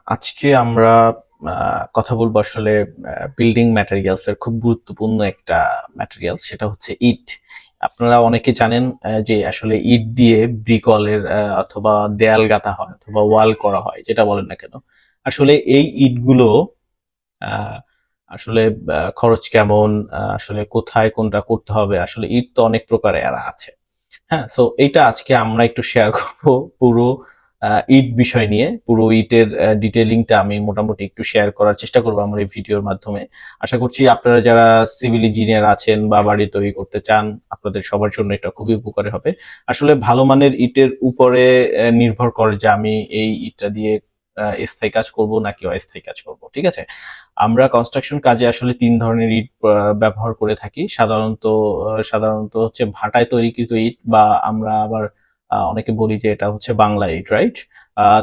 আজকে আমরা কথা বলবো আসলে বিল্ডিং ম্যাটেরিয়ালস এর খুব গুরুত্বপূর্ণ একটা ম্যাটেরিয়াল, সেটা হচ্ছে ইট। আপনারা অনেকে জানেন যে আসলে ইট দিয়ে ব্রিক ওয়ালের অথবা দেয়াল গাঁথা হয় অথবা ওয়াল করা হয়, যেটা বলেন না কেন। আসলে এই ইটগুলো আহ, আসলে খরচ কেমন, আসলে কোথায় কোনটা করতে হবে, আসলে ইট তো অনেক প্রকারের আছে। হ্যাঁ, সো এইটা আজকে আমরা একটু শেয়ার করব। পুরো ইট বিষয় নিয়ে পুরো ইটের ডিটেলিংটা আমি মোটামুটি একটু শেয়ার করার চেষ্টা করবো আমার এই ভিডিওর মাধ্যমে। আশা করছি আপনারা যারা সিভিল ইঞ্জিনিয়ার আছেন বা বাড়ি তৈরি করতে চান, আপনাদের সবার জন্য এটা খুবই উপকারী হবে। আসলে ভালো মানের ইটের উপরে নির্ভর করে যে আমি এই ইটটা দিয়ে স্থায়ী কাজ করব নাকি অস্থায়ী কাজ করব। ঠিক আছে, আমরা কনস্ট্রাকশন কাজে আসলে তিন ধরনের ইট ব্যবহার করে থাকি সাধারণত হচ্ছে ভাটায় তৈরিকৃত ইট, বা আমরা আবার অনেকে বলি যে এটা হচ্ছে বাংলা ইট, রাইট।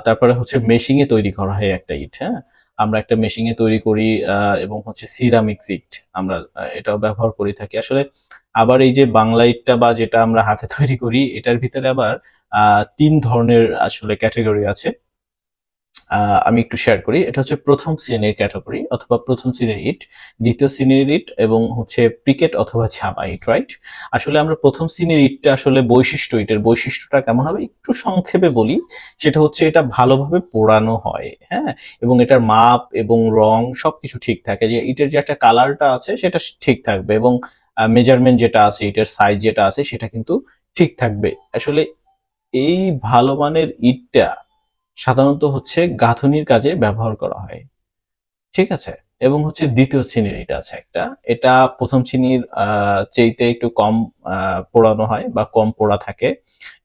তারপরে হচ্ছে মেশিং এ তৈরি করা হয় একটা ইট। হ্যাঁ, আমরা একটা মেশিং এ তৈরি করি, এবং হচ্ছে সিরামিক্স ইট আমরা এটাও ব্যবহার করে থাকি আসলে। আবার এই যে বাংলা ইটটা বা যেটা আমরা হাতে তৈরি করি, এটার ভিতরে আবার তিন ধরনের আসলে ক্যাটাগরি আছে। আমি একটু শেয়ার করি। এটা হচ্ছে প্রথম শ্রেণীর ক্যাটাগরি অথবা প্রথম শ্রেণীর ইট, দ্বিতীয় শ্রেণীর ইট এবং হচ্ছে প্রিকেট অথবা ঝামা ইট, রাইট। আসলে আমরা প্রথম শ্রেণীর ইটটা আসলে ইটের বৈশিষ্ট্যটা কেমন হবে একটু সংক্ষেপে বলি। সেটা হচ্ছে এটা ভালোভাবে পোড়ানো হয়, হ্যাঁ, এবং এটার মাপ এবং রং সবকিছু ঠিক থাকে, যে ইটের যে একটা কালারটা আছে সেটা ঠিক থাকবে, এবং মেজারমেন্ট যেটা আছে, ইটের সাইজ যেটা আছে সেটা কিন্তু ঠিক থাকবে। আসলে এই ভালো মানের ইটটা সাধারণত হচ্ছে গাঁথনির কাজে ব্যবহার করা হয়। ঠিক আছে, এবং হচ্ছে দ্বিতীয় শ্রেণীর এটা আছে একটা, এটা প্রথম শ্রেণীর চেয়েতে একটু কম পোড়ানো হয় বা কম পোড়া থাকে।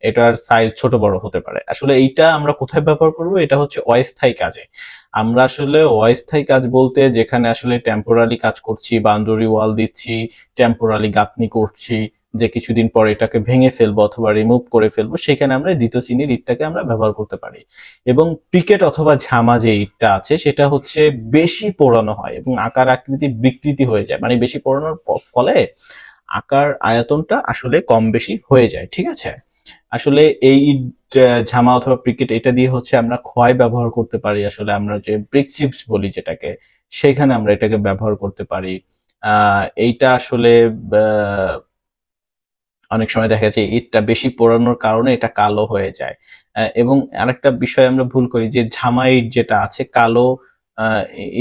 এটার সাইজ ছোট বড় হতে পারে। আসলে এইটা আমরা কোথায় ব্যবহার করব, এটা হচ্ছে অস্থায়ী কাজে। আমরা আসলে অস্থায়ী কাজ বলতে যেখানে আসলে টেম্পোরারি কাজ করছি, বাউন্ডারি ওয়াল দিচ্ছি, টেম্পোরারি গাঁথনি করছি, যে কিছুদিন পর এটাকে ভেঙে ফেলবো অথবা রিমুভ করে ফেলবো, সেখানে আমরা দ্বিতীয় শ্রেণীর ইটটাকে আমরা ব্যবহার করতে পারি। এবং পিকেট অথবা ঝামা যে ইটটা আছে সেটা হচ্ছে বেশি পোড়ানো হয় এবং আকার আকৃতি বিকৃতি হয়ে যায়, মানে বেশি পোড়ানোর ফলে আকার আয়তনটা আসলে কম বেশি হয়ে যায়। ঠিক আছে, আসলে এই ইট ঝামা অথবা প্রিকেট এটা দিয়ে হচ্ছে আমরা খোয়াই ব্যবহার করতে পারি। আসলে আমরা যে ব্রিক চিপস বলি যেটাকে, সেখানে আমরা এটাকে ব্যবহার করতে পারি। এইটা আসলে আহ, অনেক সময় দেখা যায় ইটটা বেশি পোড়ানোর কারণে এটা কালো হয়ে যায়। এবং আরেকটা বিষয় আমরা ভুল করি যে ঝামা ইট যেটা আছে কালো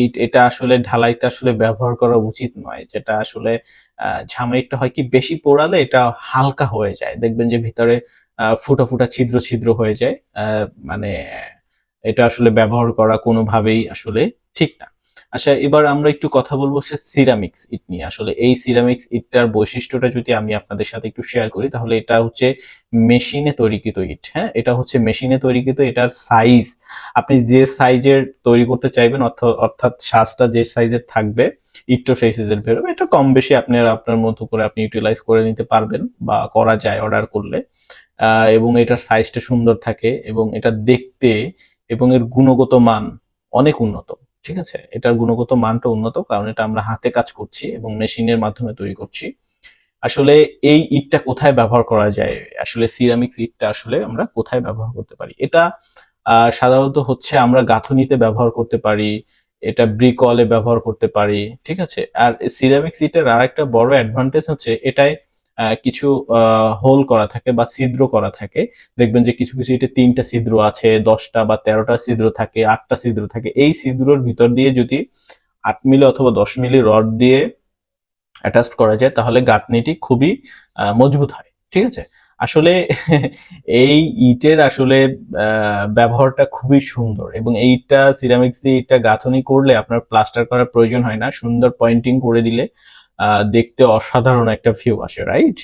ইট, এটা আসলে ঢালাইতে আসলে ব্যবহার করা উচিত নয়। যেটা আসলে ঝামা ইটটা হয় কি বেশি পোড়ালে এটা হালকা হয়ে যায়, দেখবেন যে ভিতরে ফুটা ফুটা ছিদ্র ছিদ্র হয়ে যায়। মানে এটা আসলে ব্যবহার করা কোনোভাবেই আসলে ঠিক না। আচ্ছা, এবার আমরা একটু কথা বলবো সে সিরামিক্স ইট নিয়ে। আসলে এই সিরামিক্স ইটটার বৈশিষ্ট্যটা যদি আমি আপনাদের সাথে একটু শেয়ার করি, তাহলে এটা হচ্ছে মেশিনে তৈরিকৃত ইট। হ্যাঁ, এটা হচ্ছে মেশিনে তৈরিকৃত। এটার সাইজ, আপনি যে সাইজের তৈরি করতে চাইবেন অর্থাৎ সাজটা যে সাইজের থাকবে, ইটটা সেই সাইজের বেরোবে। এটা কম বেশি আপনার আপনার মতো করে আপনি ইউটিলাইজ করে নিতে পারবেন বা করা যায় অর্ডার করলে। এবং এটার সাইজটা সুন্দর থাকে এবং এটা দেখতে এবং এর গুণগত মান অনেক উন্নত। ঠিক আছে, এটার গুণগত মানটা উন্নত কারণ এটা আমরা হাতে কাজ করছি এবং মেশিনের মাধ্যমে তৈরি করছি। আসলে এই ইটটা কোথায় ব্যবহার করা যায়, আসলে সিরামিক্স ইটটা আসলে আমরা কোথায় ব্যবহার করতে পারি, এটা সাধারণত হচ্ছে আমরা গাঁথনিতে ব্যবহার করতে পারি, এটা ব্রিক ওয়ালে ব্যবহার করতে পারি। ঠিক আছে, আর সিরামিক্স ইটের আর একটা বড় অ্যাডভান্টেজ হচ্ছে এটায় কিছু হোল করা থাকে বা ছিদ্র করা থাকে। দেখবেন যে কিছু কিছু ইটে 3টা ছিদ্র আছে, 10টা বা 13টা ছিদ্র থাকে, 8টা ছিদ্র থাকে। এই ছিদ্রর ভিতর দিয়ে যদি 8 মিলি অথবা 10 মিলি রড দিয়ে অ্যাটাচ করা যায় তাহলে গাঁথনিটি খুবই মজবুত হয়। ঠিক আছে, আসলে এই ইটের আসলে ব্যবহারটা খুবই সুন্দর, এবং এইটা সিরামিক্স দিয়ে ইটটা গাঁথনি করলে আপনার প্লাস্টার করার প্রয়োজন হয় না, সুন্দর পয়েন্টিং করে দিলে দেখতে অসাধারণ একটা ভিউ আসে, রাইট।